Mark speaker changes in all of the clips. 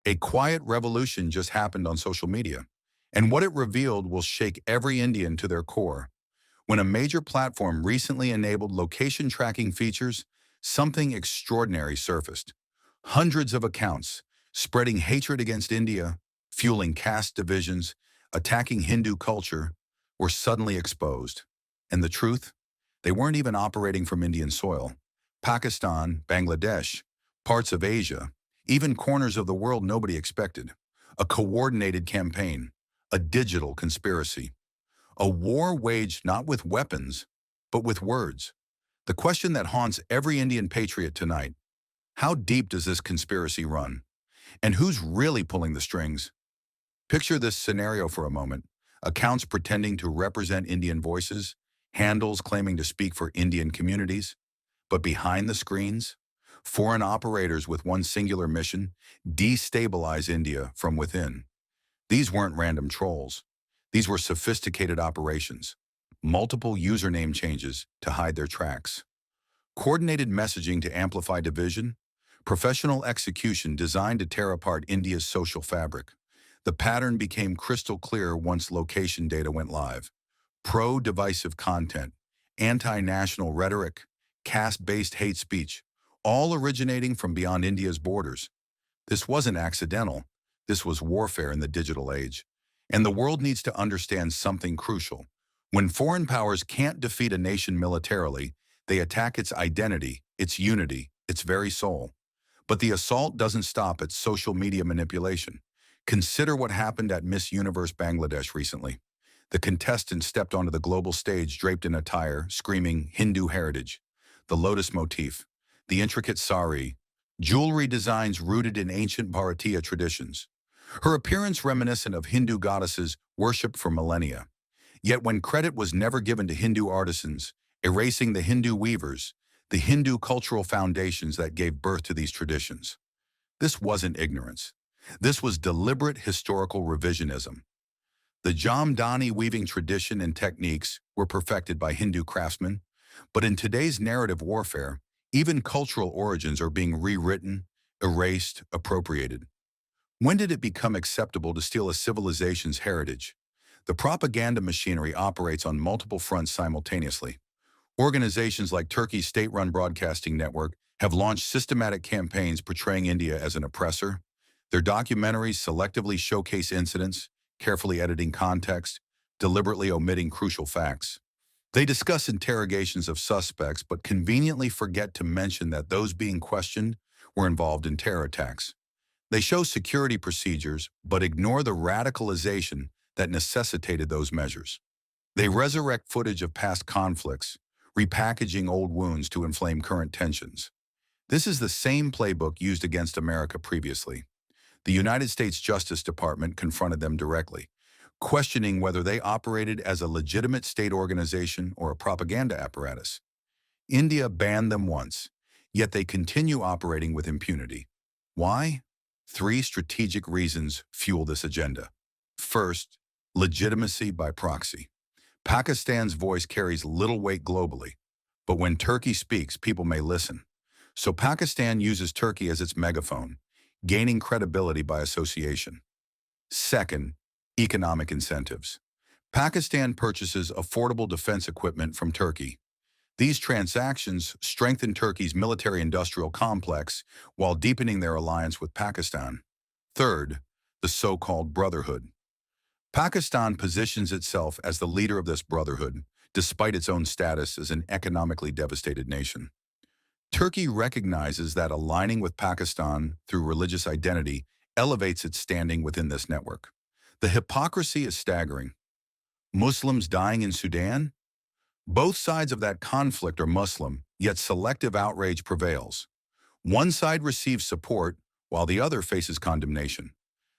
Speaker 1: A quiet revolution just happened on social media, and what it revealed will shake every Indian to their core. When a major platform recently enabled location tracking features, something extraordinary surfaced. Hundreds of accounts spreading hatred against India, fueling caste divisions, attacking Hindu culture, were suddenly exposed. And the truth? They weren't even operating from Indian soil. Pakistan, Bangladesh, parts of Asia, even corners of the world nobody expected. A coordinated campaign, a digital conspiracy. A war waged not with weapons, but with words. The question that haunts every Indian patriot tonight: how deep does this conspiracy run? And who's really pulling the strings? Picture this scenario for a moment. Accounts pretending to represent Indian voices, handles claiming to speak for Indian communities, but behind the screens, foreign operators with one singular mission: destabilize India from within. These weren't random trolls. These were sophisticated operations. Multiple username changes to hide their tracks. Coordinated messaging to amplify division. Professional execution designed to tear apart India's social fabric. The pattern became crystal clear once location data went live. Pro-divisive content, anti-national rhetoric, caste-based hate speech, all originating from beyond India's borders. This wasn't accidental. This was warfare in the digital age. And the world needs to understand something crucial. When foreign powers can't defeat a nation militarily, they attack its identity, its unity, its very soul. But the assault doesn't stop at social media manipulation. Consider what happened at Miss Universe Bangladesh recently. The contestant stepped onto the global stage draped in attire, screaming Hindu heritage. The lotus motif, the intricate sari, jewelry designs rooted in ancient Bharatiya traditions. Her appearance reminiscent of Hindu goddesses worshipped for millennia. Yet when credit was never given to Hindu artisans, erasing the Hindu weavers, the Hindu cultural foundations that gave birth to these traditions. This wasn't ignorance. This was deliberate historical revisionism. The Jamdani weaving tradition and techniques were perfected by Hindu craftsmen, but in today's narrative warfare, even cultural origins are being rewritten, erased, appropriated. When did it become acceptable to steal a civilization's heritage? The propaganda machinery operates on multiple fronts simultaneously. Organizations like Turkey's state-run broadcasting network have launched systematic campaigns portraying India as an oppressor. Their documentaries selectively showcase incidents, carefully editing context, deliberately omitting crucial facts. They discuss interrogations of suspects but conveniently forget to mention that those being questioned were involved in terror attacks. They show security procedures but ignore the radicalization that necessitated those measures. They resurrect footage of past conflicts, repackaging old wounds to inflame current tensions. This is the same playbook used against America previously. The United States Justice Department confronted them directly, questioning whether they operated as a legitimate state organization or a propaganda apparatus. India banned them once, yet they continue operating with impunity. Why? Three strategic reasons fuel this agenda. First, legitimacy by proxy. Pakistan's voice carries little weight globally, but when Turkey speaks, people may listen. So Pakistan uses Turkey as its megaphone, gaining credibility by association. Second, economic incentives. Pakistan purchases affordable defense equipment from Turkey. These transactions strengthen Turkey's military-industrial complex while deepening their alliance with Pakistan. Third, the so-called brotherhood. Pakistan positions itself as the leader of this brotherhood, despite its own status as an economically devastated nation. Turkey recognizes that aligning with Pakistan through religious identity elevates its standing within this network. The hypocrisy is staggering. Muslims dying in Sudan? Both sides of that conflict are Muslim, yet selective outrage prevails. One side receives support, while the other faces condemnation.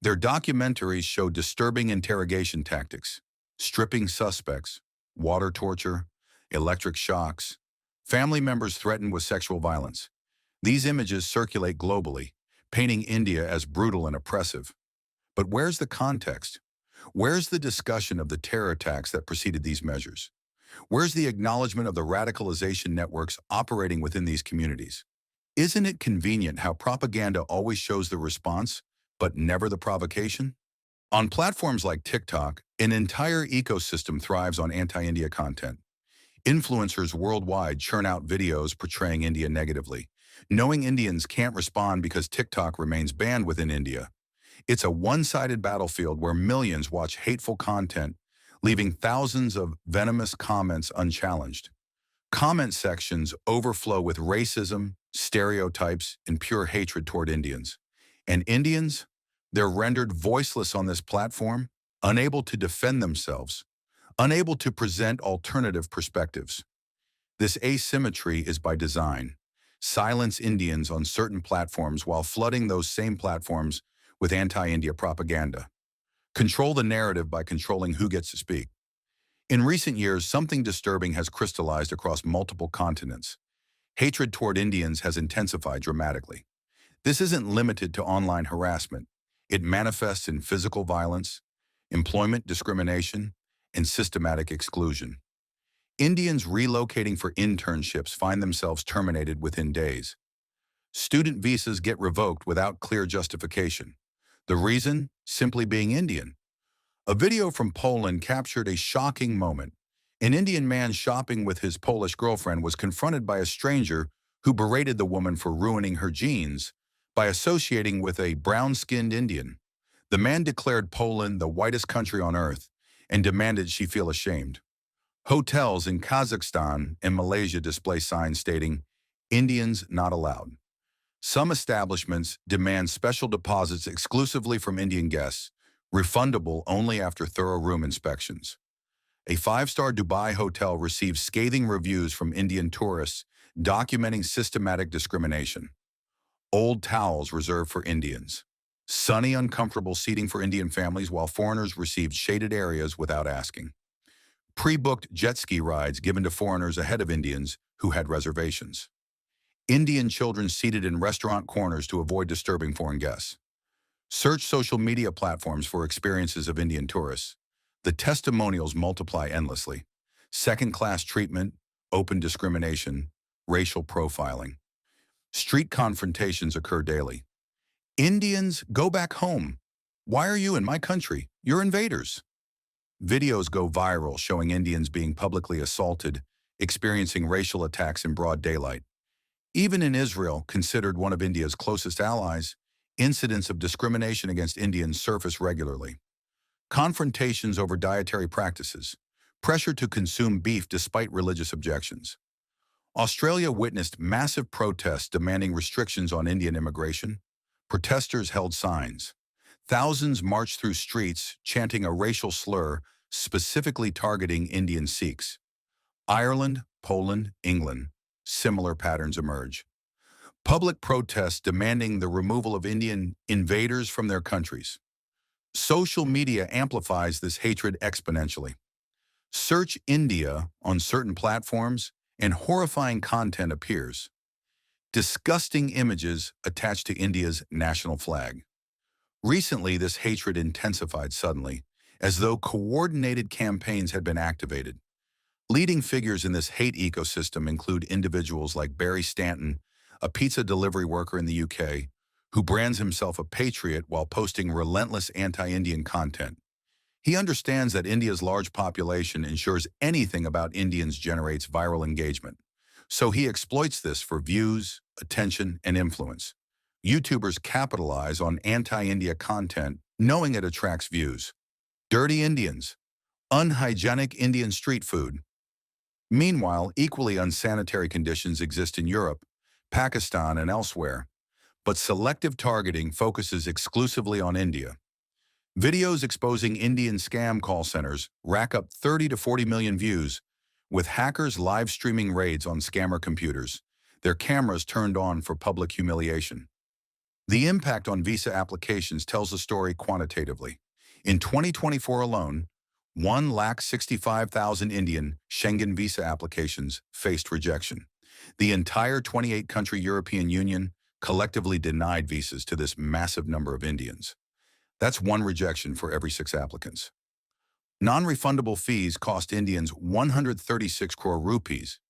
Speaker 1: Their documentaries show disturbing interrogation tactics, stripping suspects, water torture, electric shocks, family members threatened with sexual violence. These images circulate globally, painting India as brutal and oppressive. But where's the context? Where's the discussion of the terror attacks that preceded these measures? Where's the acknowledgement of the radicalization networks operating within these communities? Isn't it convenient how propaganda always shows the response, but never the provocation? On platforms like TikTok, an entire ecosystem thrives on anti-India content. Influencers worldwide churn out videos portraying India negatively, knowing Indians can't respond because TikTok remains banned within India. It's a one-sided battlefield where millions watch hateful content, leaving thousands of venomous comments unchallenged. Comment sections overflow with racism, stereotypes, and pure hatred toward Indians. And Indians? They're rendered voiceless on this platform, unable to defend themselves, unable to present alternative perspectives. This asymmetry is by design. Silence Indians on certain platforms while flooding those same platforms with anti-India propaganda. Control the narrative by controlling who gets to speak. In recent years, something disturbing has crystallized across multiple continents. Hatred toward Indians has intensified dramatically. This isn't limited to online harassment. It manifests in physical violence, employment discrimination, and systematic exclusion. Indians relocating for internships find themselves terminated within days. Student visas get revoked without clear justification. The reason? Simply being Indian. A video from Poland captured a shocking moment. An Indian man shopping with his Polish girlfriend was confronted by a stranger who berated the woman for ruining her jeans by associating with a brown-skinned Indian. The man declared Poland the whitest country on earth and demanded she feel ashamed. Hotels in Kazakhstan and Malaysia display signs stating, "Indians not allowed." Some establishments demand special deposits exclusively from Indian guests, refundable only after thorough room inspections. A five-star Dubai hotel received scathing reviews from Indian tourists documenting systematic discrimination. Old towels reserved for Indians. Sunny, uncomfortable seating for Indian families while foreigners received shaded areas without asking. Pre-booked jet ski rides given to foreigners ahead of Indians who had reservations. Indian children seated in restaurant corners to avoid disturbing foreign guests. Search social media platforms for experiences of Indian tourists. The testimonials multiply endlessly. Second-class treatment, open discrimination, racial profiling. Street confrontations occur daily. Indians, go back home. Why are you in my country? You're invaders. Videos go viral showing Indians being publicly assaulted, experiencing racial attacks in broad daylight. Even in Israel, considered one of India's closest allies, incidents of discrimination against Indians surface regularly. Confrontations over dietary practices, pressure to consume beef despite religious objections. Australia witnessed massive protests demanding restrictions on Indian immigration. Protesters held signs. Thousands marched through streets chanting a racial slur specifically targeting Indian Sikhs. Ireland, Poland, England, similar patterns emerge. Public protests demanding the removal of Indian invaders from their countries. Social media amplifies this hatred exponentially. Search India on certain platforms and horrifying content appears. Disgusting images attached to India's national flag. Recently, this hatred intensified suddenly, as though coordinated campaigns had been activated. Leading figures in this hate ecosystem include individuals like Barry Stanton, a pizza delivery worker in the UK, who brands himself a patriot while posting relentless anti-Indian content. He understands that India's large population ensures anything about Indians generates viral engagement. So he exploits this for views, attention, and influence. YouTubers capitalize on anti-India content knowing it attracts views. Dirty Indians, unhygienic Indian street food. Meanwhile, equally unsanitary conditions exist in Europe, Pakistan, and elsewhere, but selective targeting focuses exclusively on India. Videos exposing Indian scam call centers rack up 30 to 40 million views, with hackers live streaming raids on scammer computers, their cameras turned on for public humiliation. The impact on visa applications tells the story quantitatively. In 2024 alone, 165,000 Indian Schengen visa applications faced rejection. The entire 28-country European Union collectively denied visas to this massive number of Indians. That's one rejection for every 6 applicants. Non-refundable fees cost Indians 136 crore rupees.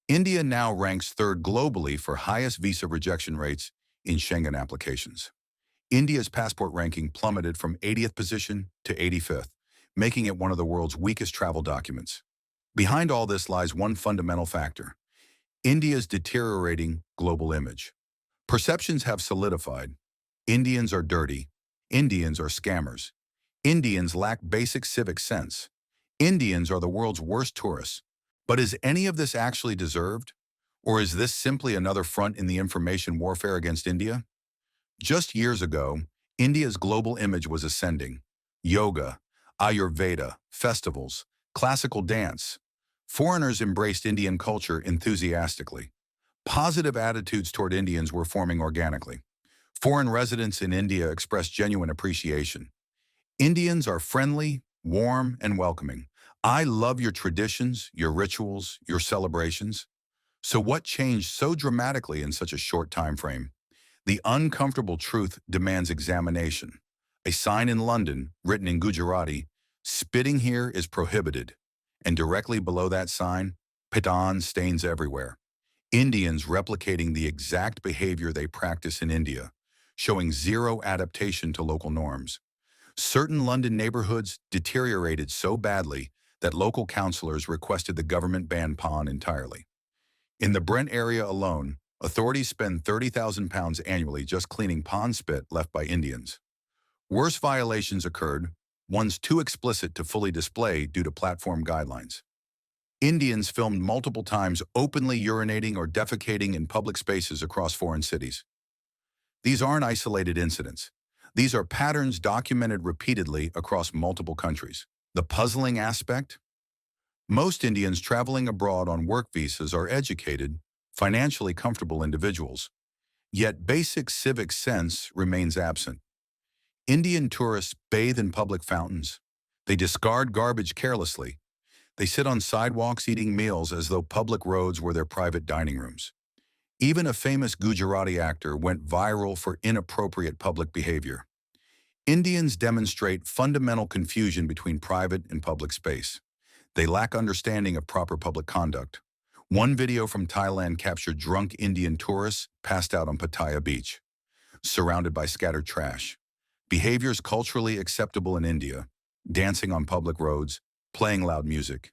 Speaker 1: India now ranks third globally for highest visa rejection rates in Schengen applications. India's passport ranking plummeted from 80th position to 85th, making it one of the world's weakest travel documents. Behind all this lies one fundamental factor: India's deteriorating global image. Perceptions have solidified. Indians are dirty. Indians are scammers. Indians lack basic civic sense. Indians are the world's worst tourists. But is any of this actually deserved? Or is this simply another front in the information warfare against India? Just years ago, India's global image was ascending. Yoga, Ayurveda, festivals, classical dance. Foreigners embraced Indian culture enthusiastically. Positive attitudes toward Indians were forming organically. Foreign residents in India expressed genuine appreciation. Indians are friendly, warm, and welcoming. I love your traditions, your rituals, your celebrations. So what changed so dramatically in such a short time frame? The uncomfortable truth demands examination. A sign in London, written in Gujarati, "Spitting here is prohibited." And directly below that sign, "Pitan stains everywhere." Indians replicating the exact behavior they practice in India, showing zero adaptation to local norms. Certain London neighborhoods deteriorated so badly that local councillors requested the government ban pawn entirely. In the Brent area alone, authorities spend £30,000 annually just cleaning pond spit left by Indians. Worse violations occurred, ones too explicit to fully display due to platform guidelines. Indians filmed multiple times openly urinating or defecating in public spaces across foreign cities. These aren't isolated incidents. These are patterns documented repeatedly across multiple countries. The puzzling aspect? Most Indians traveling abroad on work visas are educated, financially comfortable individuals. Yet basic civic sense remains absent. Indian tourists bathe in public fountains. They discard garbage carelessly. They sit on sidewalks eating meals as though public roads were their private dining rooms. Even a famous Gujarati actor went viral for inappropriate public behavior. Indians demonstrate fundamental confusion between private and public space. They lack understanding of proper public conduct. One video from Thailand captured drunk Indian tourists passed out on Pattaya Beach, surrounded by scattered trash. Behaviors culturally acceptable in India: dancing on public roads, playing loud music.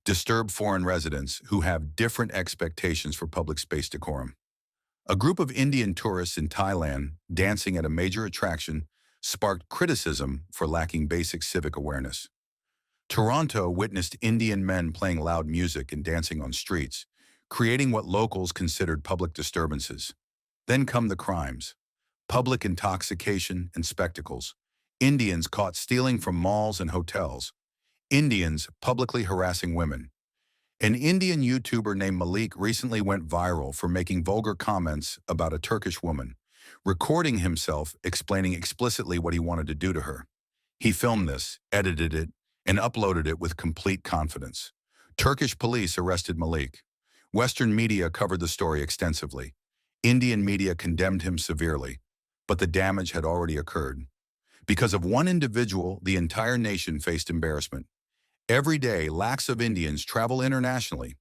Speaker 1: Disturb foreign residents who have different expectations for public space decorum. A group of Indian tourists in Thailand dancing at a major attraction sparked criticism for lacking basic civic awareness. Toronto witnessed Indian men playing loud music and dancing on streets, creating what locals considered public disturbances. Then come the crimes: public intoxication and spectacles. Indians caught stealing from malls and hotels. Indians publicly harassing women. An Indian YouTuber named Malik recently went viral for making vulgar comments about a Turkish woman, recording himself explaining explicitly what he wanted to do to her. He filmed this, edited it, and uploaded it with complete confidence. Turkish police arrested Malik. Western media covered the story extensively. Indian media condemned him severely, but the damage had already occurred. Because of one individual, the entire nation faced embarrassment. Every day, lakhs of Indians travel internationally.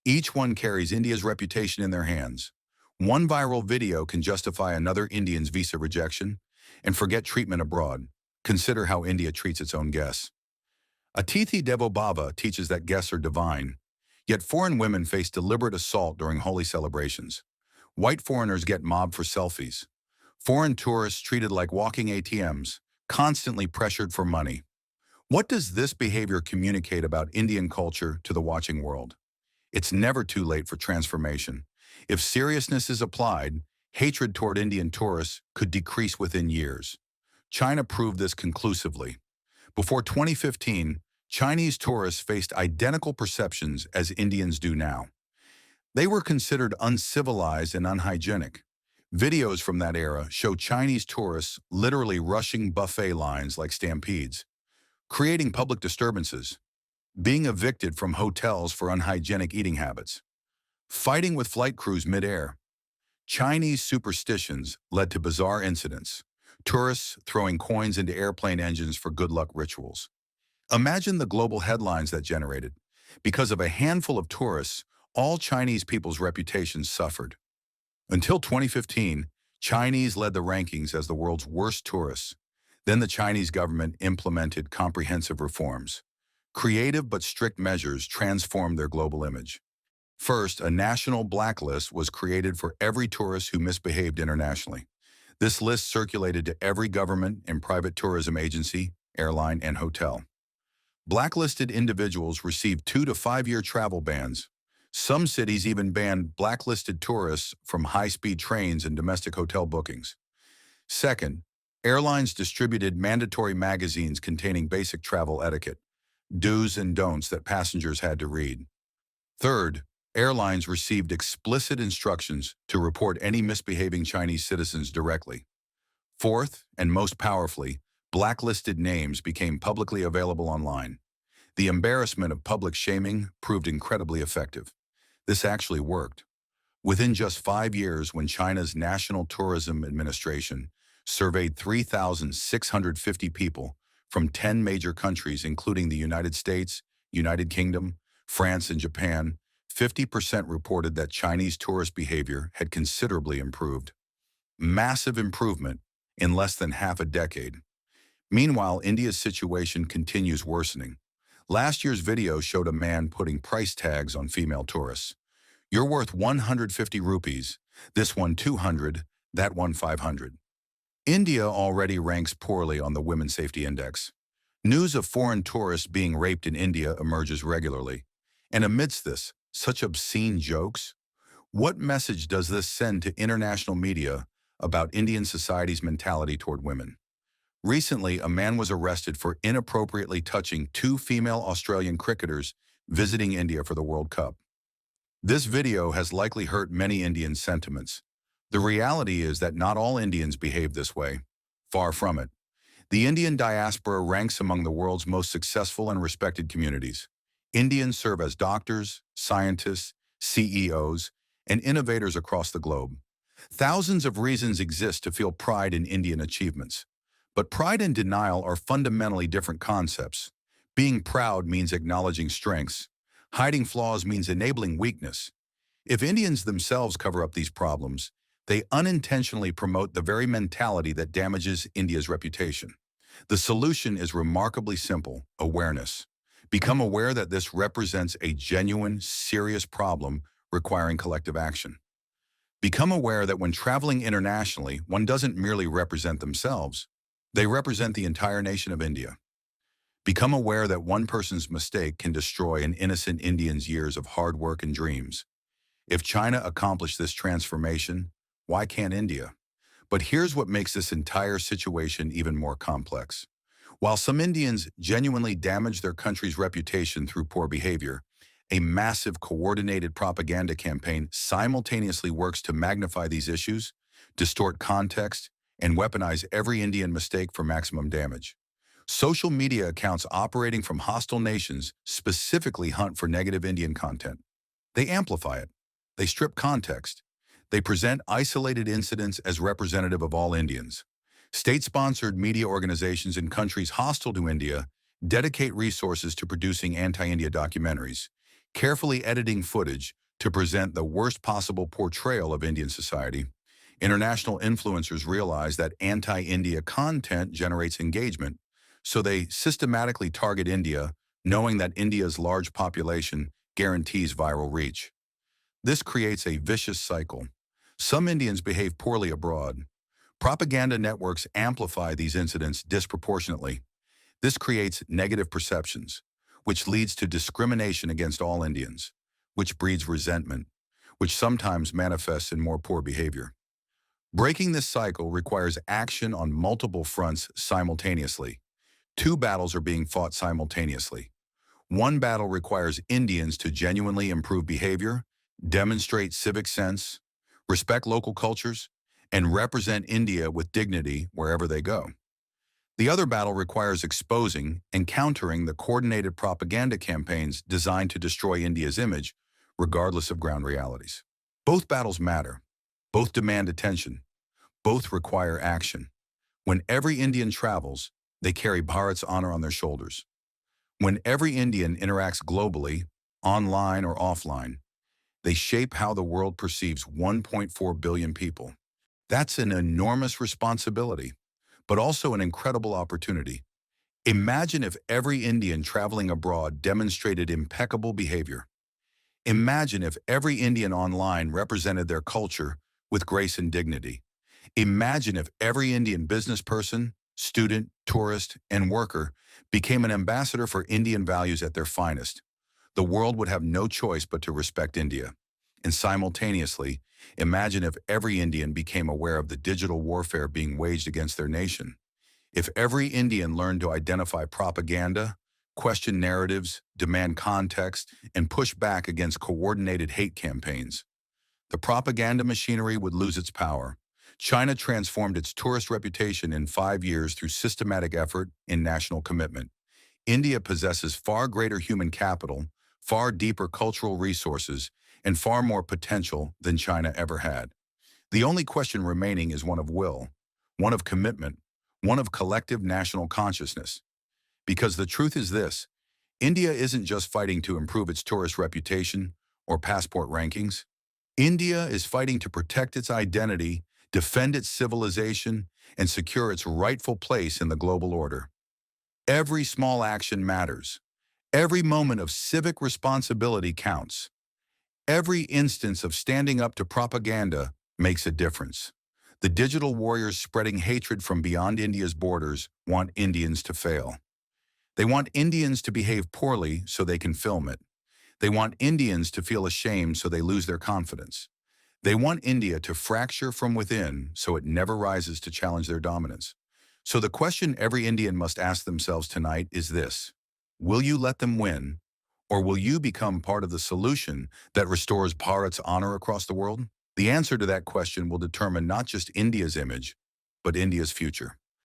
Speaker 1: Each one carries India's reputation in their hands. One viral video can justify another Indian's visa rejection, and forget treatment abroad. Consider how India treats its own guests. Atithi Devo Bhava teaches that guests are divine, yet foreign women face deliberate assault during holy celebrations. White foreigners get mobbed for selfies. Foreign tourists treated like walking ATMs, constantly pressured for money. What does this behavior communicate about Indian culture to the watching world? It's never too late for transformation. If seriousness is applied, hatred toward Indian tourists could decrease within years. China proved this conclusively. Before 2015, Chinese tourists faced identical perceptions as Indians do now. They were considered uncivilized and unhygienic. Videos from that era show Chinese tourists literally rushing buffet lines like stampedes, creating public disturbances, being evicted from hotels for unhygienic eating habits, fighting with flight crews mid-air. Chinese superstitions led to bizarre incidents: tourists throwing coins into airplane engines for good luck rituals. Imagine the global headlines that generated. Because of a handful of tourists, all Chinese people's reputations suffered. Until 2015, Chinese led the rankings as the world's worst tourists. Then the Chinese government implemented comprehensive reforms. Creative but strict measures transformed their global image. First, a national blacklist was created for every tourist who misbehaved internationally. This list circulated to every government and private tourism agency, airline, and hotel. Blacklisted individuals received 2 to 5 year travel bans. Some cities even banned blacklisted tourists from high-speed trains and domestic hotel bookings. Second, airlines distributed mandatory magazines containing basic travel etiquette, do's and don'ts that passengers had to read. Third, airlines received explicit instructions to report any misbehaving Chinese citizens directly. Fourth, and most powerfully, blacklisted names became publicly available online. The embarrassment of public shaming proved incredibly effective. This actually worked. Within just 5 years, when China's National Tourism Administration surveyed 3,650 people from 10 major countries, including the United States, United Kingdom, France, and Japan, 50% reported that Chinese tourist behavior had considerably improved. Massive improvement in less than half a decade. Meanwhile, India's situation continues worsening. Last year's video showed a man putting price tags on female tourists. You're worth 150 rupees, this one 200, that one 500. India already ranks poorly on the Women's Safety Index. News of foreign tourists being raped in India emerges regularly. And amidst this, such obscene jokes? What message does this send to international media about Indian society's mentality toward women? Recently, a man was arrested for inappropriately touching 2 female Australian cricketers visiting India for the World Cup. This video has likely hurt many Indian sentiments. The reality is that not all Indians behave this way. Far from it. The Indian diaspora ranks among the world's most successful and respected communities. Indians serve as doctors, scientists, CEOs, and innovators across the globe. Thousands of reasons exist to feel pride in Indian achievements. But pride and denial are fundamentally different concepts. Being proud means acknowledging strengths. Hiding flaws means enabling weakness. If Indians themselves cover up these problems, they unintentionally promote the very mentality that damages India's reputation. The solution is remarkably simple: awareness. Become aware that this represents a genuine, serious problem requiring collective action. Become aware that when traveling internationally, one doesn't merely represent themselves, they represent the entire nation of India. Become aware that one person's mistake can destroy an innocent Indian's years of hard work and dreams. If China accomplished this transformation, why can't India? But here's what makes this entire situation even more complex. While some Indians genuinely damage their country's reputation through poor behavior, a massive coordinated propaganda campaign simultaneously works to magnify these issues, distort context, and weaponize every Indian mistake for maximum damage. Social media accounts operating from hostile nations specifically hunt for negative Indian content. They amplify it. They strip context. They present isolated incidents as representative of all Indians. State-sponsored media organizations in countries hostile to India dedicate resources to producing anti-India documentaries, carefully editing footage to present the worst possible portrayal of Indian society. International influencers realize that anti-India content generates engagement, so they systematically target India, knowing that India's large population guarantees viral reach. This creates a vicious cycle. Some Indians behave poorly abroad. Propaganda networks amplify these incidents disproportionately. This creates negative perceptions, which leads to discrimination against all Indians, which breeds resentment, which sometimes manifests in more poor behavior. Breaking this cycle requires action on multiple fronts simultaneously. 2 battles are being fought simultaneously. One battle requires Indians to genuinely improve behavior, demonstrate civic sense, respect local cultures, and represent India with dignity wherever they go. The other battle requires exposing and countering the coordinated propaganda campaigns designed to destroy India's image, regardless of ground realities. Both battles matter. Both demand attention. Both require action. When every Indian travels, they carry Bharat's honor on their shoulders. When every Indian interacts globally, online or offline, they shape how the world perceives 1.4 billion people. That's an enormous responsibility, but also an incredible opportunity. Imagine if every Indian traveling abroad demonstrated impeccable behavior. Imagine if every Indian online represented their culture with grace and dignity. Imagine if every Indian business person, student, tourist, and worker became an ambassador for Indian values at their finest. The world would have no choice but to respect India. And simultaneously, imagine if every Indian became aware of the digital warfare being waged against their nation. If every Indian learned to identify propaganda, question narratives, demand context, and push back against coordinated hate campaigns, the propaganda machinery would lose its power. China transformed its tourist reputation in 5 years through systematic effort and national commitment. India possesses far greater human capital, far deeper cultural resources, and far more potential than China ever had. The only question remaining is one of will, one of commitment, one of collective national consciousness. Because the truth is this, India isn't just fighting to improve its tourist reputation or passport rankings. India is fighting to protect its identity, defend its civilization, and secure its rightful place in the global order. Every small action matters. Every moment of civic responsibility counts. Every instance of standing up to propaganda makes a difference. The digital warriors spreading hatred from beyond India's borders want Indians to fail. They want Indians to behave poorly so they can film it. They want Indians to feel ashamed so they lose their confidence. They want India to fracture from within so it never rises to challenge their dominance. So the question every Indian must ask themselves tonight is this: will you let them win, or will you become part of the solution that restores Bharat's honor across the world? The answer to that question will determine not just India's image, but India's future.